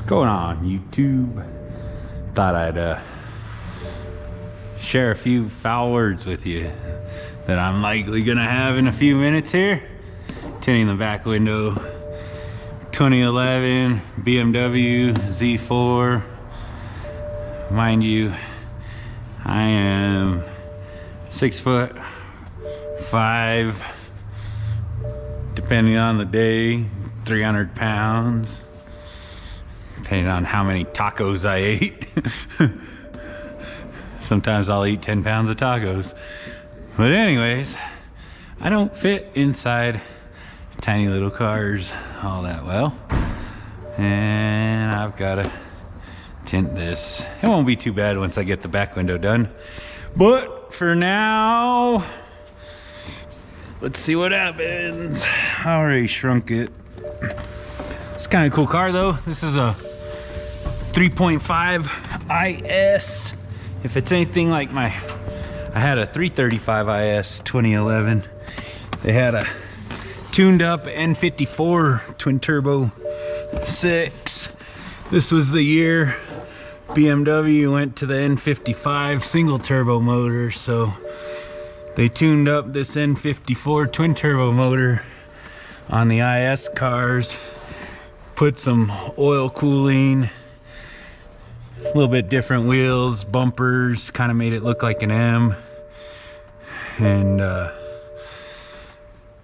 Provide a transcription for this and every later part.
going on, YouTube? Thought I'd share a few foul words with you that I'm likely gonna have in a few minutes here. Tinting the back window, 2011 BMW Z4. Mind you, I am 6'5", depending on the day, 300 pounds, depending on how many tacos I ate. Sometimes I'll eat 10 pounds of tacos. But anyways, I don't fit inside tiny little cars all that well. And I've gotta tint this. It won't be too bad once I get the back window done. But for now, let's see what happens. I already shrunk it. It's kind of a cool car though. This is a 3.5 IS. If it's anything like I had a 335 IS 2011. They had a tuned up N54 twin turbo 6. This was the year BMW went to the N55 single turbo motor, so they tuned up this N54 twin turbo motor on the IS cars, put some oil cooling, a little bit different wheels, bumpers, kind of made it look like an M, and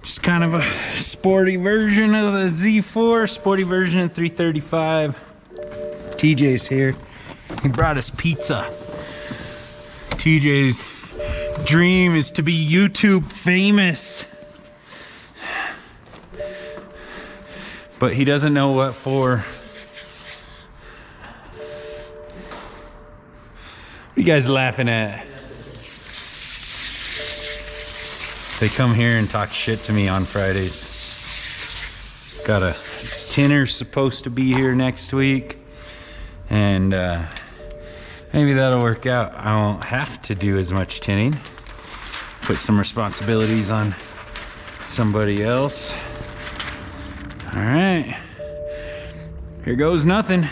just kind of a sporty version of the Z4, sporty version of 335. TJ's here. He brought us pizza. TJ's dream is to be YouTube famous, but he doesn't know what for. What are you guys laughing at? They come here and talk shit to me on Fridays. Got a tinner supposed to be here next week, and maybe that'll work out. I won't have to do as much tinting. Put some responsibilities on somebody else. All right, here goes nothing.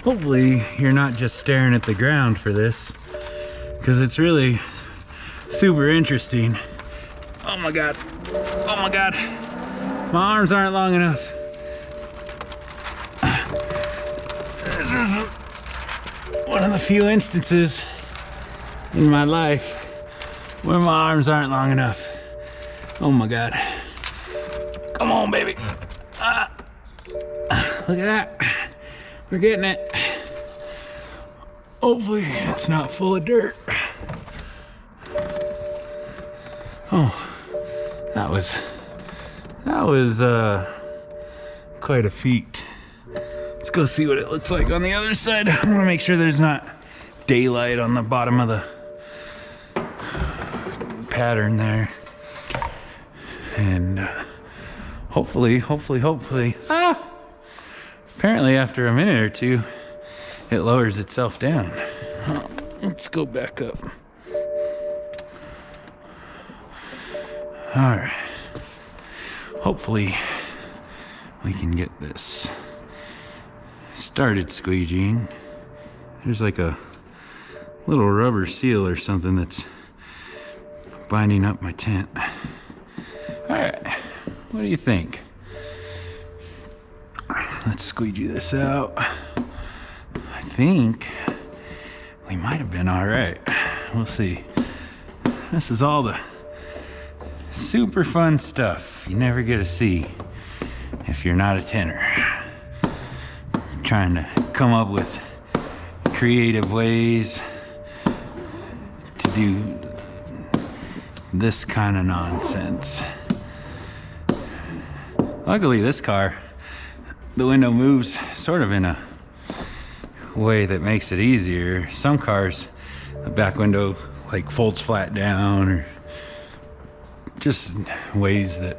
Hopefully you're not just staring at the ground for this, because it's really super interesting. Oh my God, oh my God. My arms aren't long enough. This is one of the few instances in my life where my arms aren't long enough. Oh my God. Come on, baby. Look at that. We're getting it. Hopefully it's not full of dirt. Oh, that was quite a feat. Let's go see what it looks like on the other side. I want to make sure there's not daylight on the bottom of the pattern there. And hopefully. Apparently after a minute or two, it lowers itself down. Oh, let's go back up. All right. Hopefully we can get this started squeegeeing. There's like a little rubber seal or something that's binding up my tint. All right, what do you think? Let's squeegee this out. I think we might have been all right. We'll see. This is all the super fun stuff you never get to see if you're not a tinner. Trying to come up with creative ways to do this kind of nonsense. Luckily, this car, the window moves sort of in a way that makes it easier. Some cars, the back window like folds flat down, or just ways that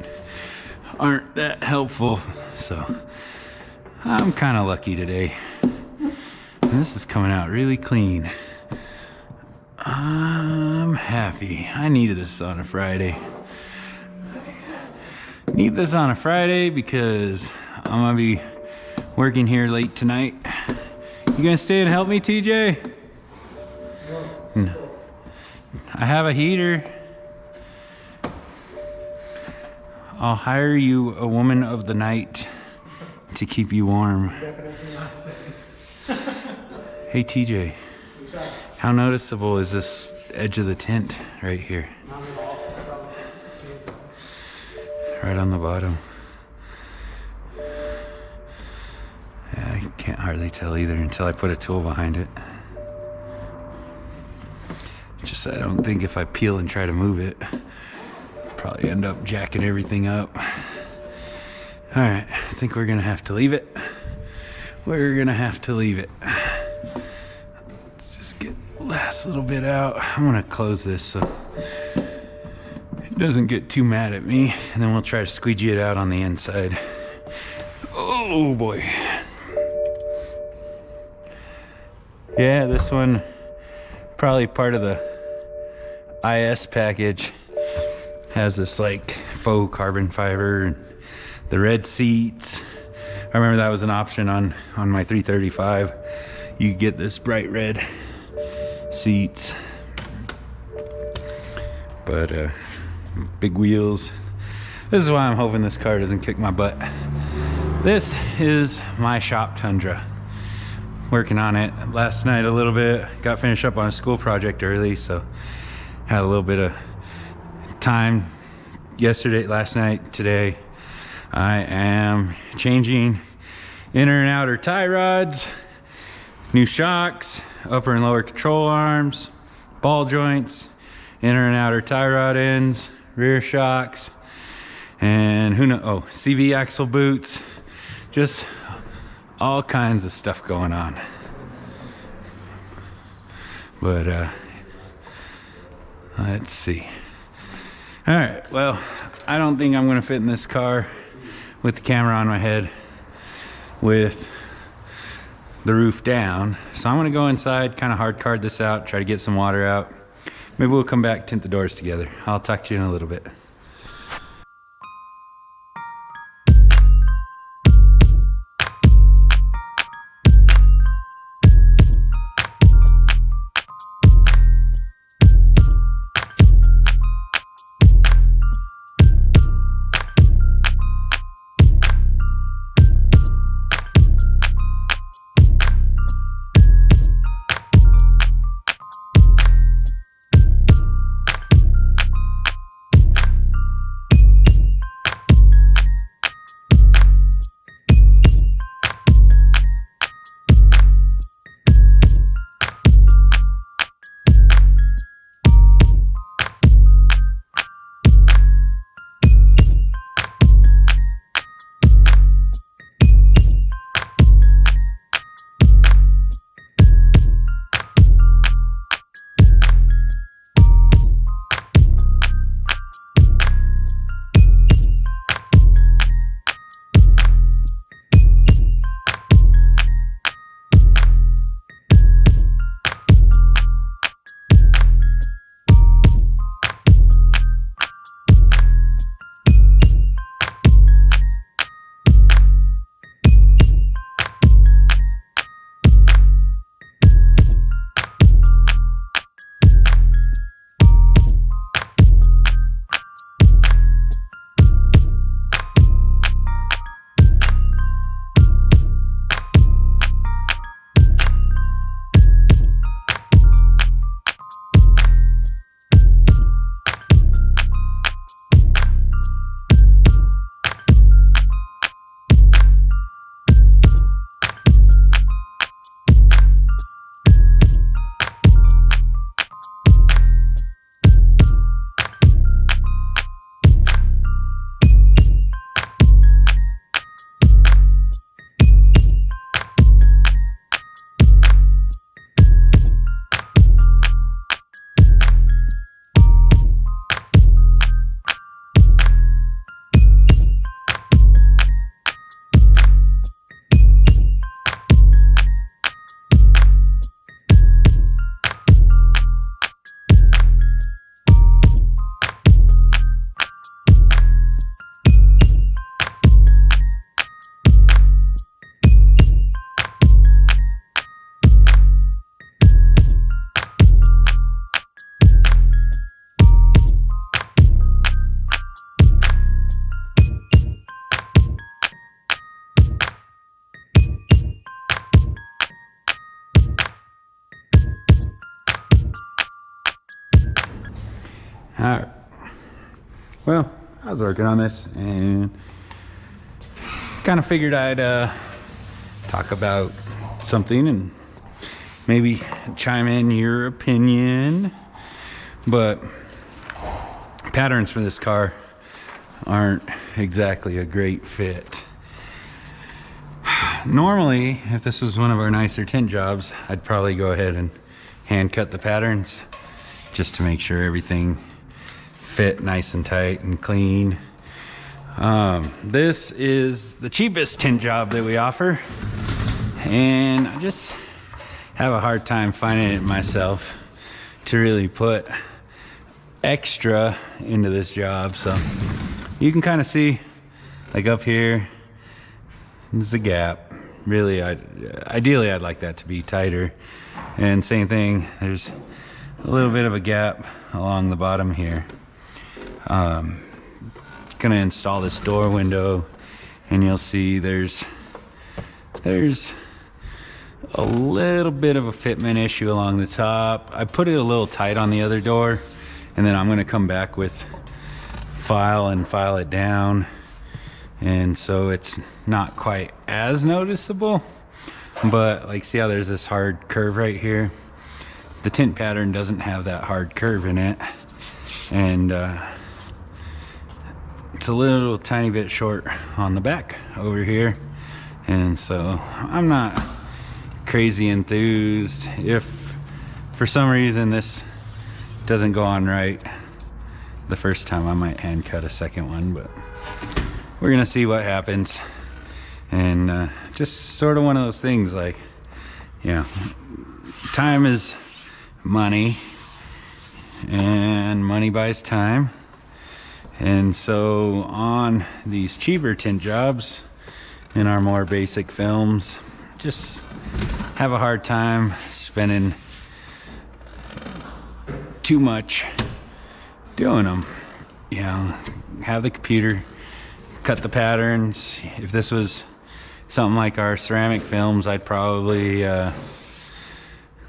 aren't that helpful. So I'm kind of lucky today. And this is coming out really clean. I'm happy. I needed this on a Friday. Need this on a Friday because I'm gonna be working here late tonight. You gonna stay and help me, TJ? No. I have a heater. I'll hire you a woman of the night to keep you warm. Definitely not safe. Hey TJ, how noticeable is this edge of the tint right here? Not at all. Right on the bottom. Yeah, I can't hardly tell either until I put a tool behind it. Just I don't think if I peel and try to move it, probably end up jacking everything up. All right, I think we're gonna have to leave it. We're gonna have to leave it. Let's just get the last little bit out. I'm gonna close this so it doesn't get too mad at me, and then we'll try to squeegee it out on the inside. Oh boy. Yeah, this one, probably part of the IS package, has this like faux carbon fiber and the red seats. I remember that was an option on my 335. You get this bright red seats, but big wheels. This is why I'm hoping this car doesn't kick my butt. This is my shop Tundra. Working on it last night a little bit. Got finished up on a school project early, so had a little bit of time yesterday, last night, today. I am changing inner and outer tie rods, new shocks, upper and lower control arms, ball joints, inner and outer tie rod ends, rear shocks, and who knows, oh, CV axle boots, just all kinds of stuff going on. But let's see. All right, well, I don't think I'm gonna fit in this car with the camera on my head with the roof down. So I'm gonna go inside, kind of hard card this out, try to get some water out. Maybe we'll come back, tint the doors together. I'll talk to you in a little bit. well, I was working on this and kind of figured I'd talk about something and maybe chime in your opinion. But patterns for this car aren't exactly a great fit. Normally, if this was one of our nicer tint jobs, I'd probably go ahead and hand cut the patterns just to make sure everything fit nice and tight and clean. This is the cheapest tint job that we offer, and I just have a hard time finding it myself to really put extra into this job. So you can kind of see, like up here, there's a gap. Really, ideally I'd like that to be tighter. And same thing, there's a little bit of a gap along the bottom here. Gonna install this door window, and you'll see there's a little bit of a fitment issue along the top. I put it a little tight on the other door, and then I'm gonna come back with file it down, and so it's not quite as noticeable. But like, see how there's this hard curve right here? The tint pattern doesn't have that hard curve in it, and it's a little tiny bit short on the back over here. And so I'm not crazy enthused. If for some reason this doesn't go on right the first time, I might hand cut a second one, but we're gonna see what happens. And just sort of one of those things, like, you know, time is money, and money buys time. And so on these cheaper tint jobs in our more basic films, just have a hard time spending too much doing them. You know, have the computer cut the patterns. If this was something like our ceramic films, I'd probably, like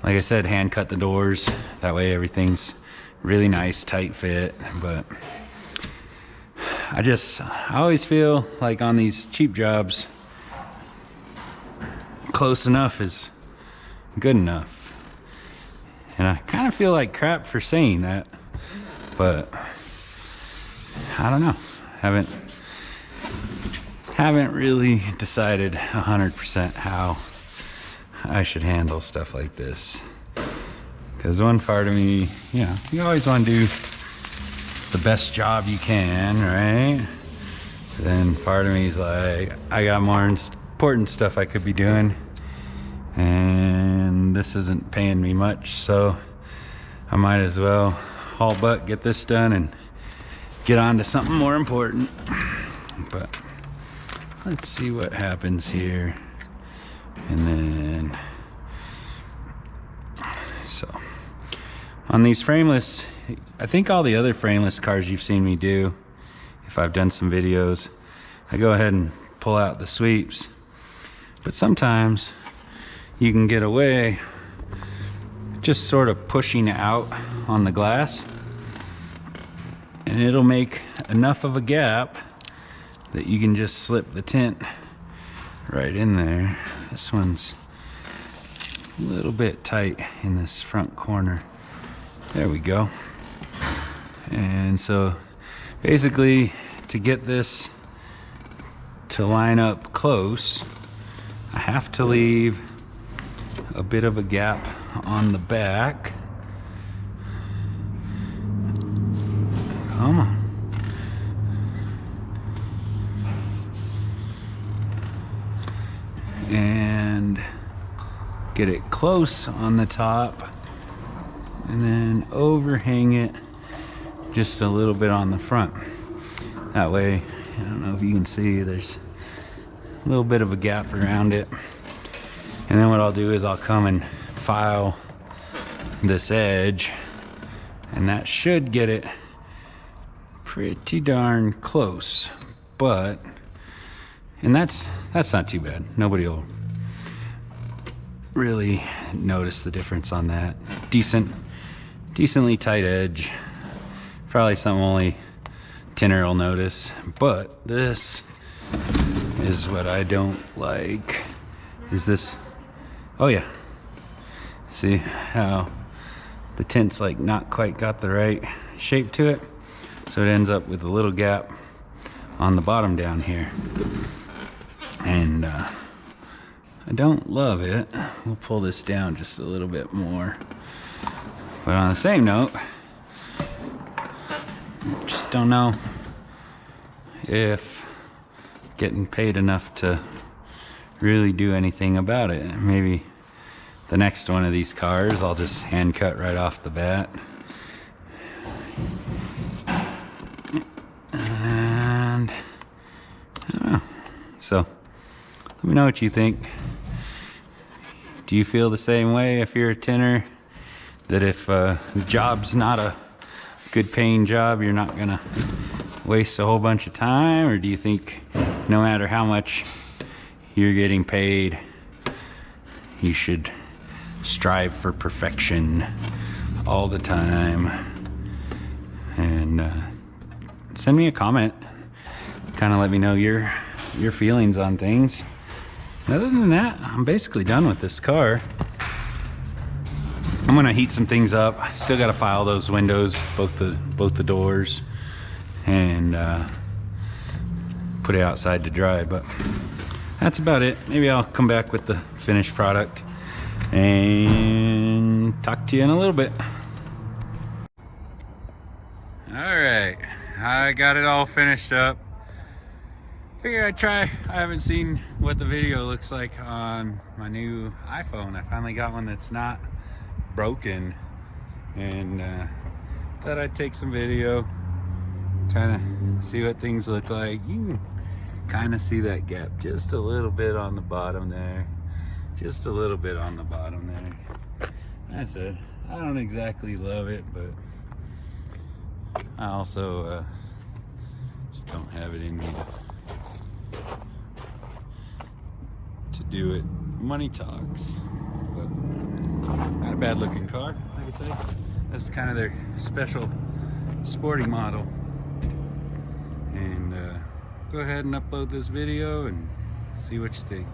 I said, hand cut the doors. That way everything's really nice, tight fit. But I always feel like on these cheap jobs, close enough is good enough. And I kind of feel like crap for saying that, but I don't know. Haven't really decided 100% how I should handle stuff like this. Because one part of me, you know, you always want to do the best job you can, right? Then part of me is like, I got more important stuff I could be doing, and this isn't paying me much, so I might as well haul butt, get this done, and get on to something more important. But let's see what happens here. And then, so on these frameless, I think all the other frameless cars you've seen me do, if I've done some videos, I go ahead and pull out the sweeps. But sometimes you can get away just sort of pushing out on the glass, and it'll make enough of a gap that you can just slip the tint right in there. This one's a little bit tight in this front corner. There we go. And so basically, to get this to line up close, I have to leave a bit of a gap on the back. Come on. And get it close on the top, and then overhang it just a little bit on the front. That way, I don't know if you can see, there's a little bit of a gap around it. And then what I'll do is I'll come and file this edge, and that should get it pretty darn close. But, and that's not too bad. Nobody will really notice the difference on that. Decently tight edge. Probably something only tinner will notice. But this is what I don't like. Is this, oh yeah. See how the tint's like not quite got the right shape to it? So it ends up with a little gap on the bottom down here. And I don't love it. We'll pull this down just a little bit more. But on the same note, just don't know if getting paid enough to really do anything about it. Maybe the next one of these cars I'll just hand cut right off the bat. And I don't know. So let me know what you think. Do you feel the same way if you're a tinner? That if the job's not a good paying job, you're not gonna waste a whole bunch of time? Or do you think no matter how much you're getting paid, you should strive for perfection all the time? And send me a comment, kind of let me know your feelings on things. And other than that, I'm basically done with this car. I'm gonna heat some things up. Still gotta file those windows, both the doors, and put it outside to dry, but that's about it. Maybe I'll come back with the finished product and talk to you in a little bit. All right, I got it all finished up. Figured I'd try. I haven't seen what the video looks like on my new iPhone. I finally got one that's not broken, and thought I'd take some video, trying to see what things look like. You can kind of see that gap just a little bit on the bottom there, just a little bit on the bottom there. That's it. I don't exactly love it, but I also just don't have it in me to do it. Money talks. But not a bad looking car, like I say. That's kind of their special sporty model. And go ahead and upload this video and see what you think.